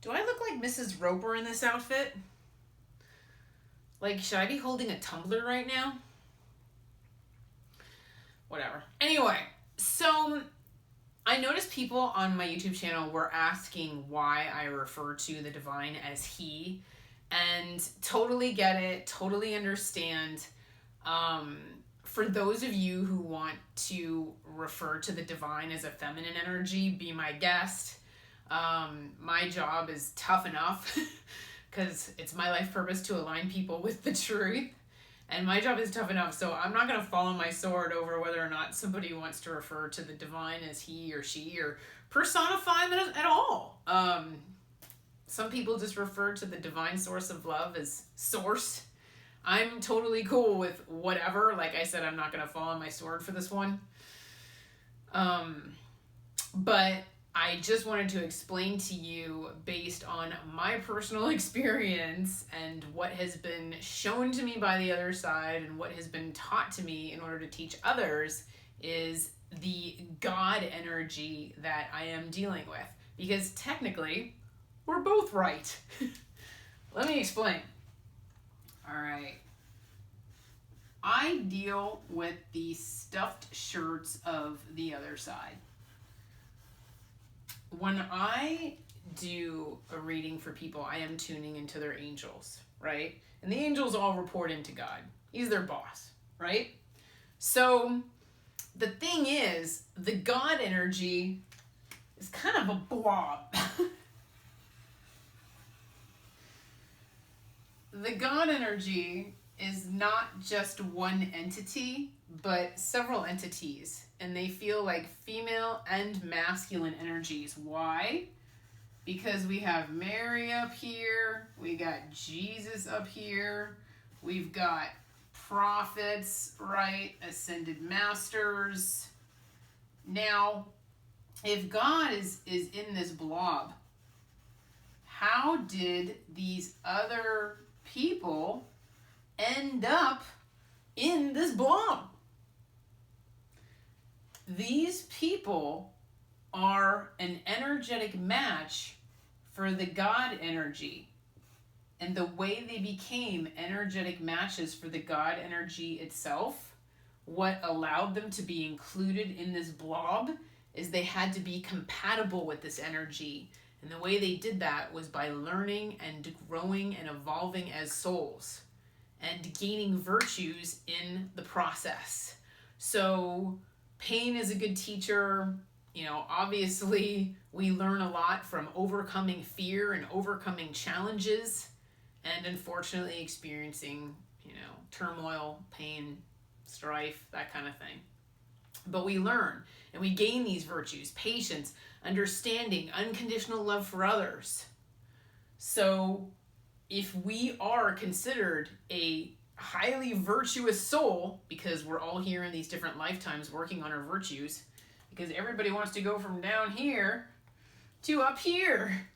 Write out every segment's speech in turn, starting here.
Do I look like Mrs. Roper in this outfit? Like, should I be holding a tumbler right now? Whatever. Anyway, so I noticed people on my YouTube channel were asking why I refer to the divine as he, and totally get it, totally understand. For those of you who want to refer to the divine as a feminine energy, be my guest. My job is tough enough because it's my life purpose to align people with the truth. And my job is tough enough, so I'm not going to fall on my sword over whether or not somebody wants to refer to the divine as he or she or personify them at all. Some people just refer to the divine source of love as source. I'm totally cool with whatever. Like I said, I'm not going to fall on my sword for this one. But I just wanted to explain to you, based on my personal experience and what has been shown to me by the other side and what has been taught to me in order to teach others, is the God energy that I am dealing with. Because technically, we're both right. Let me explain. All right. I deal with the stuffed shirts of the other side. When I do a reading for people, I am tuning into their angels, right? And the angels all report into God. He's their boss, right? So the thing is, the God energy is kind of a blob. The God energy is not just one entity, but several entities. And they feel like female and masculine energies. Why? Because we have Mary up here, we got Jesus up here, we've got prophets, right? Ascended masters. Now, if God is in this blob, how did these other people end up in this blob? These people are an energetic match for the God energy. And the way they became energetic matches for the God energy itself, what allowed them to be included in this blob, is they had to be compatible with this energy. And the way they did that was by learning and growing and evolving as souls and gaining virtues in the process. So pain is a good teacher. You know, obviously we learn a lot from overcoming fear and overcoming challenges and unfortunately experiencing, turmoil, pain, strife, that kind of thing. But we learn and we gain these virtues: patience, understanding, unconditional love for others. So if we are considered a highly virtuous soul, because we're all here in these different lifetimes working on our virtues, because everybody wants to go from down here to up here.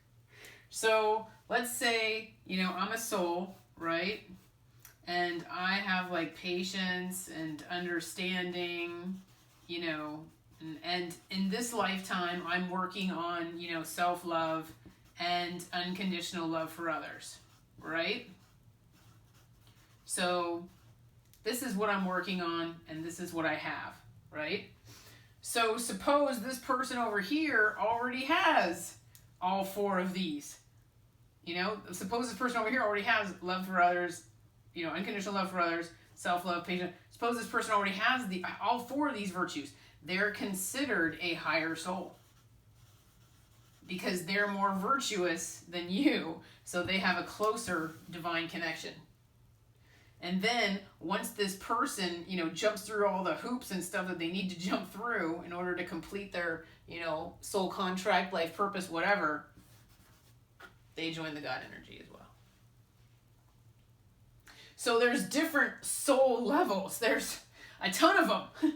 So let's say, I'm a soul, right? And I have like patience and understanding, and in this lifetime, I'm working on, self-love and unconditional love for others, right? So this is what I'm working on, and this is what I have, right? So suppose this person over here already has all four of these. Suppose this person over here already has love for others, unconditional love for others, self-love, patience. Suppose this person already has all four of these virtues. They're considered a higher soul because they're more virtuous than you, so they have a closer divine connection. And then once this person, jumps through all the hoops and stuff that they need to jump through in order to complete their, soul contract, life purpose, whatever, they join the God energy as well. So there's different soul levels. There's a ton of them.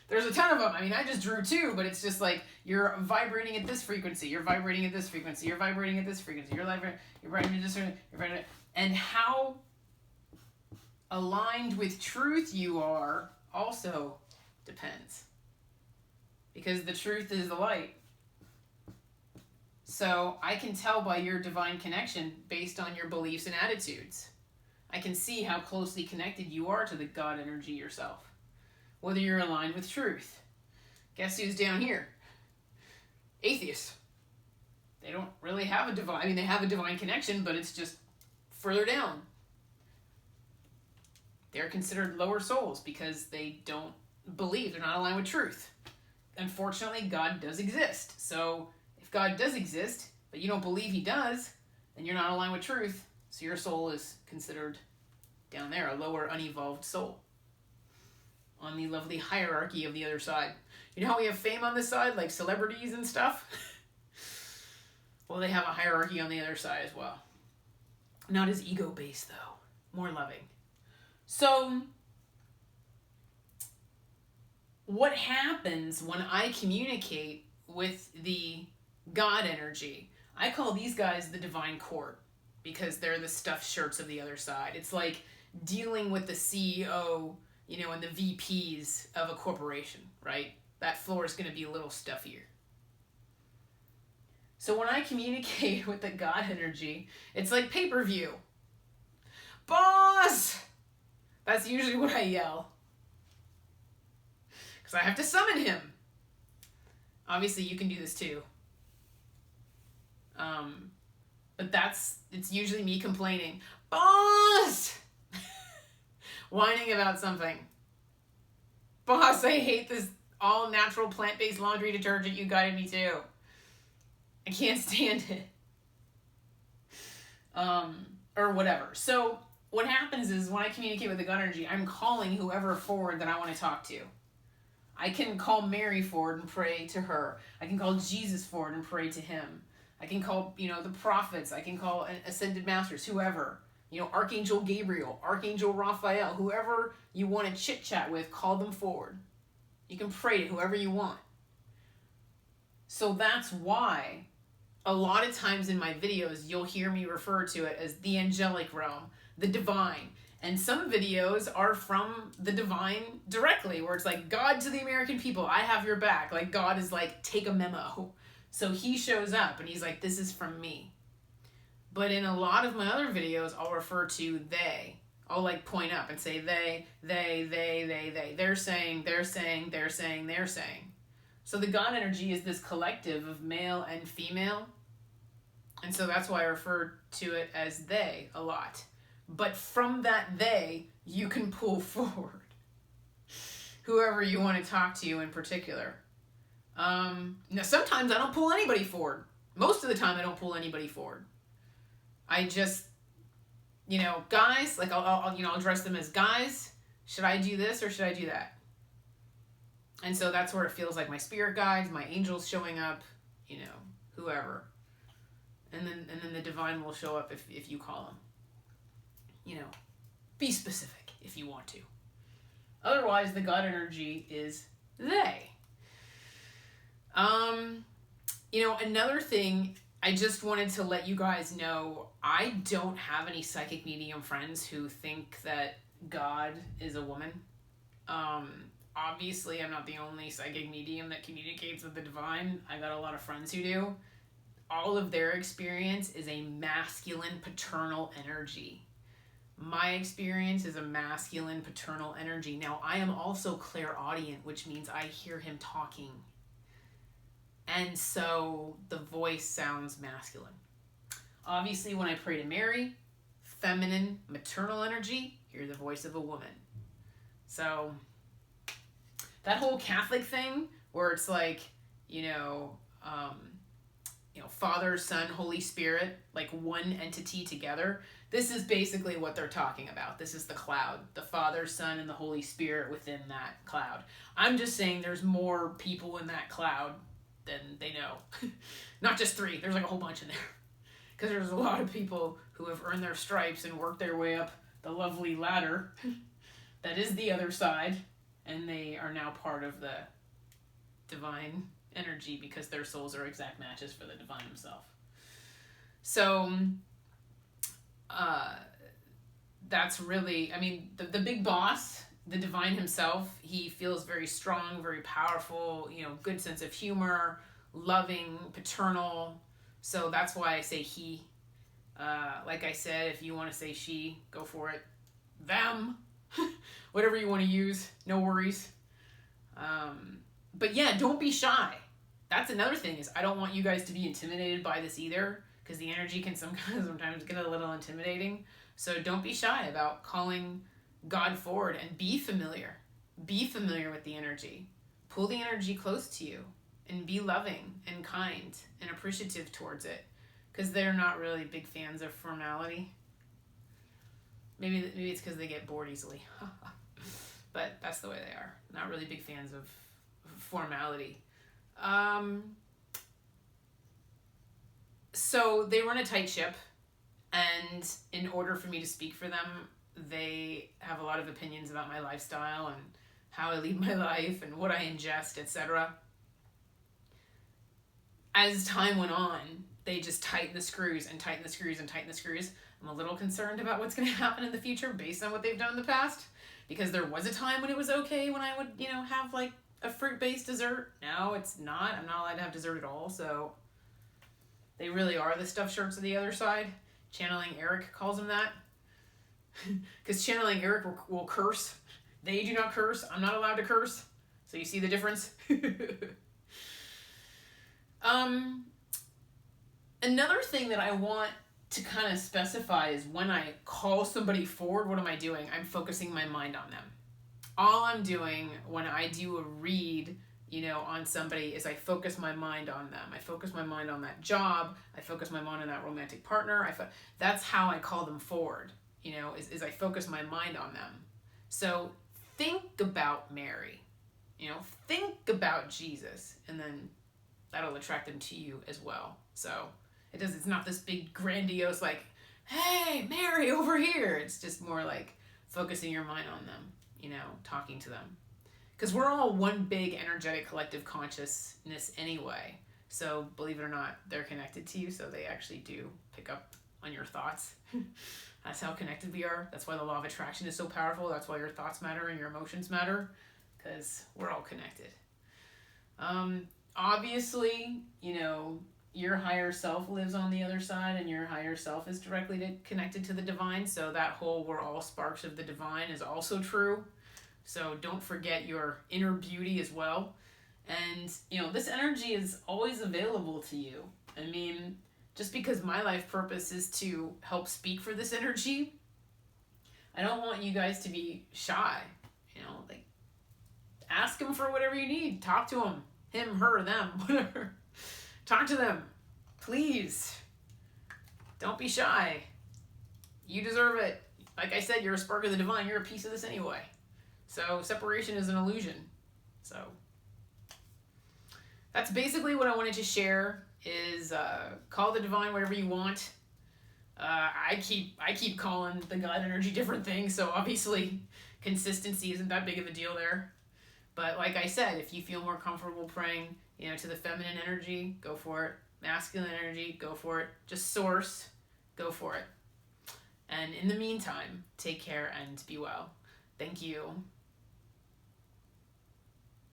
There's a ton of them. I mean, I just drew two, but it's just like you're vibrating at this frequency, you're vibrating at this frequency, you're vibrating at this frequency, you're vibrating at this, you're vibrating, and how aligned with truth you are also depends. Because the truth is the light. So I can tell by your divine connection based on your beliefs and attitudes. I can see how closely connected you are to the God energy yourself, whether you're aligned with truth. Guess who's down here? Atheists. They don't really have a divine, I mean, they have a divine connection, but it's just further down. They're considered lower souls because they don't believe, they're not aligned with truth. Unfortunately, God does exist. So if God does exist, but you don't believe he does, then you're not aligned with truth. So your soul is considered down there, a lower unevolved soul on the lovely hierarchy of the other side. You know how we have fame on this side, like celebrities and stuff? Well, they have a hierarchy on the other side as well. Not as ego-based, though. More loving. So, what happens when I communicate with the God energy? I call these guys the divine court because they're the stuffed shirts of the other side. It's like dealing with the CEO, you know, and the VPs of a corporation, right? That floor is going to be a little stuffier. So when I communicate with the God energy, it's like pay-per-view. Boss! That's usually what I yell. Because I have to summon him. Obviously, you can do this too. But it's usually me complaining. Boss! Whining about something. Boss, I hate this all-natural plant-based laundry detergent you guided me to. I can't stand it. Or whatever. So what happens is when I communicate with the God energy, I'm calling whoever forward that I want to talk to. I can call Mary forward and pray to her. I can call Jesus forward and pray to him. I can call, you know, the prophets. I can call ascended masters, whoever. You know, Archangel Gabriel, Archangel Raphael, whoever you want to chit-chat with, call them forward. You can pray to whoever you want. So that's why a lot of times in my videos, you'll hear me refer to it as the angelic realm, the divine. And some videos are from the divine directly, where it's like, God to the American people, I have your back. Like, God is like, take a memo. So he shows up and he's like, this is from me. But in a lot of my other videos, I'll refer to they. I'll like point up and say they. They're saying. So the God energy is this collective of male and female. And so that's why I refer to it as they a lot. But from that they, you can pull forward whoever you want to talk to in particular. Now, sometimes I don't pull anybody forward. Most of the time, I don't pull anybody forward. I just, you know, guys, like I'll address them as guys. Should I do this or should I do that? And so that's where it feels like my spirit guides, my angels showing up, you know, whoever. And then the divine will show up if you call them. You know, be specific if you want to. Otherwise, the God energy is they. You know, another thing, I just wanted to let you guys know, I don't have any psychic medium friends who think that God is a woman. Obviously, I'm not the only psychic medium that communicates with the divine. I got a lot of friends who do. All of their experience is a masculine paternal energy. My experience is a masculine paternal energy. Now, I am also clairaudient, which means I hear him talking. And so the voice sounds masculine. Obviously, when I pray to Mary, feminine, maternal energy, hear the voice of a woman. So that whole Catholic thing where it's like, Father, Son, Holy Spirit, like one entity together. This is basically what they're talking about. This is the cloud, the Father, Son, and the Holy Spirit within that cloud. I'm just saying there's more people in that cloud than they know. Not just 3. There's like a whole bunch in there. Because there's a lot of people who have earned their stripes and worked their way up the lovely ladder that is the other side. And they are now part of the divine energy because their souls are exact matches for the divine himself. So that's really, the big boss, the divine himself, he feels very strong, very powerful, good sense of humor, loving, paternal. So that's why I say he. Like I said, if you want to say she, go for it. Them. Whatever you want to use. No worries. But yeah, don't be shy. That's another thing, is I don't want you guys to be intimidated by this either, because the energy can sometimes get a little intimidating. So don't be shy about calling God forward, and be familiar. Be familiar with the energy. Pull the energy close to you and be loving and kind and appreciative towards it, because they're not really big fans of formality. Maybe it's because they get bored easily. But that's the way they are. Not really big fans of formality. So they run a tight ship, and in order for me to speak for them, they have a lot of opinions about my lifestyle and how I lead my life and what I ingest, etc. As time went on, they just tighten the screws and tighten the screws and tighten the screws. I'm a little concerned about what's going to happen in the future based on what they've done in the past, because there was a time when it was okay when I would, have like a fruit-based dessert. Now it's not. I'm not allowed to have dessert at all, so they really are the stuffed shirts of the other side. Channeling Eric calls them that. Because Channeling Eric will curse. They do not curse. I'm not allowed to curse. So you see the difference? Another thing that I want to kind of specify is, when I call somebody forward, what am I doing? I'm focusing my mind on them. All I'm doing when I do a read, on somebody, is I focus my mind on them. I focus my mind on that job. I focus my mind on that romantic partner. That's how I call them forward, is I focus my mind on them. So think about Mary, think about Jesus, and then that'll attract them to you as well. So it's not this big grandiose, like, hey, Mary, over here. It's just more like focusing your mind on them, talking to them. Because we're all one big energetic collective consciousness anyway. So believe it or not, they're connected to you, so they actually do pick up on your thoughts. That's how connected we are. That's why the law of attraction is so powerful. That's why your thoughts matter and your emotions matter, because we're all connected. Obviously, your higher self lives on the other side, and your higher self is directly connected to the divine. So that whole "we're all sparks of the divine" is also true. So don't forget your inner beauty as well. And, this energy is always available to you. I mean, just because my life purpose is to help speak for this energy, I don't want you guys to be shy. Like, ask them for whatever you need. Talk to them. Him, her, them, whatever. Talk to them. Please. Don't be shy. You deserve it. Like I said, you're a spark of the divine. You're a piece of this anyway. So separation is an illusion. So that's basically what I wanted to share, is call the divine whatever you want. I keep calling the God energy different things, so obviously consistency isn't that big of a deal there. But like I said, if you feel more comfortable praying, to the feminine energy, go for it. Masculine energy, go for it. Just source, go for it. And in the meantime, take care and be well. Thank you.